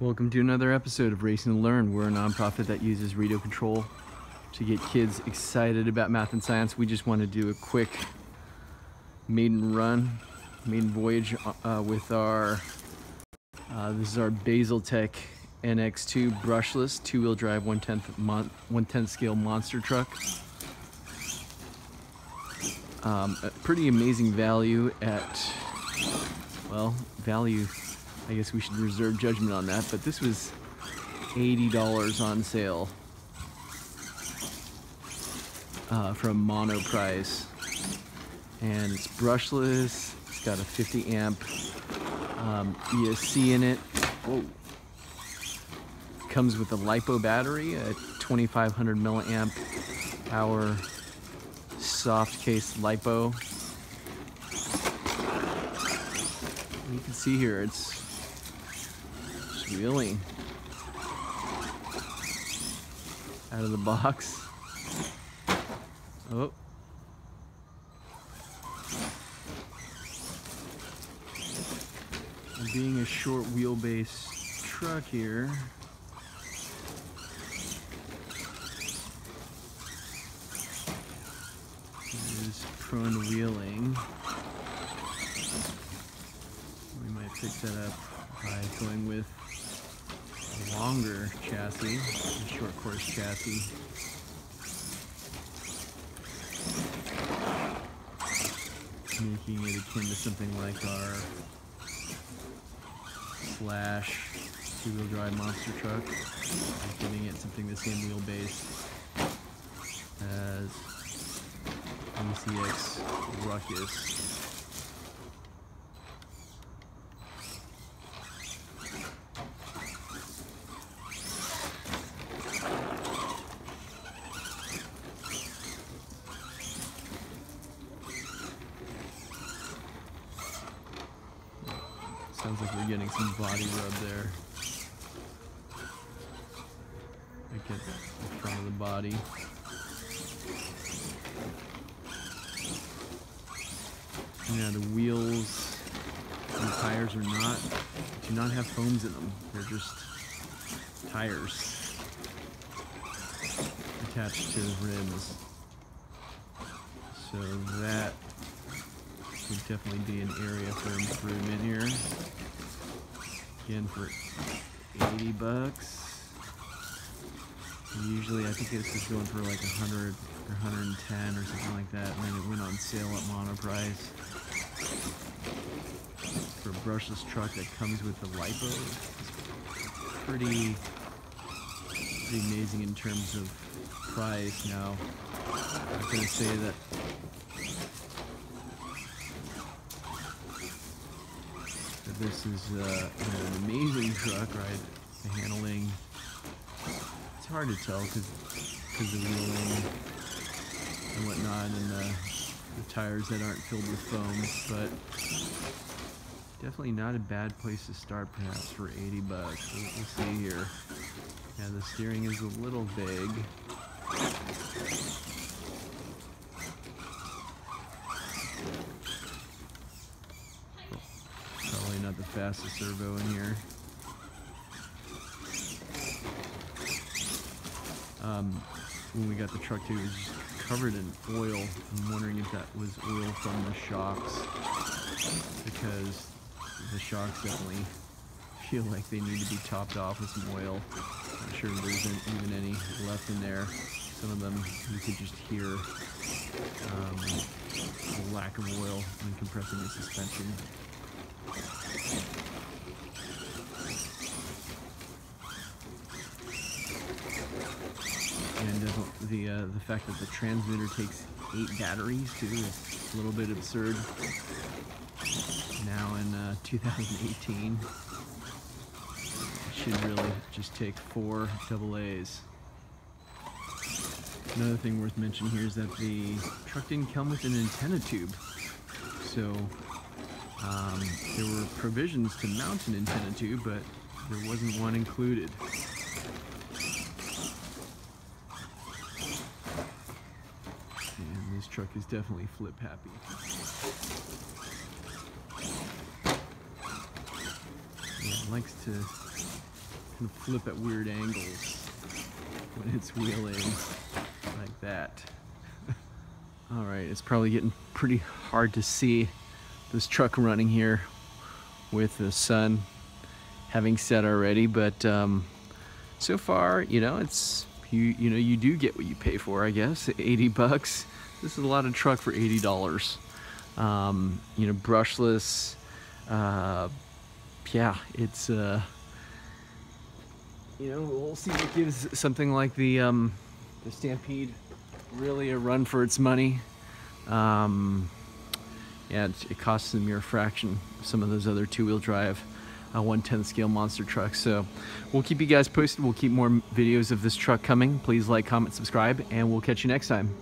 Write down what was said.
Welcome to another episode of Racing to Learn. We're a nonprofit that uses radio control to get kids excited about math and science. We just want to do a quick maiden voyage with our, this is our Baseltek NX2 Brushless 2-wheel drive 1/10 scale monster truck. A pretty amazing value at, well, value, I guess we should reserve judgment on that, but this was $80 on sale from Mono Price. And it's brushless, it's got a 50 amp ESC in it. Whoa. Comes with a LiPo battery, a 2500 milliamp hour soft case LiPo. You can see here it's wheeling out of the box. Oh. And being a short wheelbase truck here, it is prone to wheeling. We might fix that up by going with a longer chassis, a short course chassis. Making it akin to something like our Slash 2-wheel drive monster truck. Giving it something the same wheelbase as MCX Ruckus. Sounds like we're getting some body rub there. Like at the front of the body. Yeah, the wheels and the tires do not have foams in them. They're just tires attached to the rims. So that would definitely be an area for improvement here. Again, for 80 bucks. Usually I think this is going for like 100 or 110 or something like that, and then it went on sale at Mono Price. For a brushless truck that comes with the LiPo, it's pretty amazing in terms of price. Now, I'm not going to say that this is an amazing truck, right? The handling, it's hard to tell because of the wheeling and whatnot, and the tires that aren't filled with foam, but definitely not a bad place to start perhaps for 80 bucks. We'll see here. Yeah, the steering is a little big. Probably not the fastest servo in here. When we got the truck too, it was just covered in oil. I'm wondering if that was oil from the shocks, because the shocks definitely feel like they need to be topped off with some oil. Not sure if there isn't even any left in there. Some of them you could just hear the lack of oil when compressing the suspension. And the fact that the transmitter takes 8 batteries too is a little bit absurd. Now in 2018, it should really just take 4 AA's. Another thing worth mentioning here is that the truck didn't come with an antenna tube, so there were provisions to mount an antenna tube, but there wasn't one included. And this truck is definitely flip happy. Yeah, it likes to can flip at weird angles when it's wheeling like that. All right, it's probably getting pretty hard to see this truck running here with the sun having set already, but so far, you know, it's you know, you do get what you pay for, I guess. 80 bucks. This is a lot of truck for $80. You know, brushless. Yeah, it's you know, we'll see what gives something like the Stampede really a run for its money. Yeah, it costs a mere fraction of some of those other two-wheel drive 1/10 scale monster trucks. So we'll keep you guys posted. We'll keep more videos of this truck coming. Please like, comment, subscribe, and we'll catch you next time.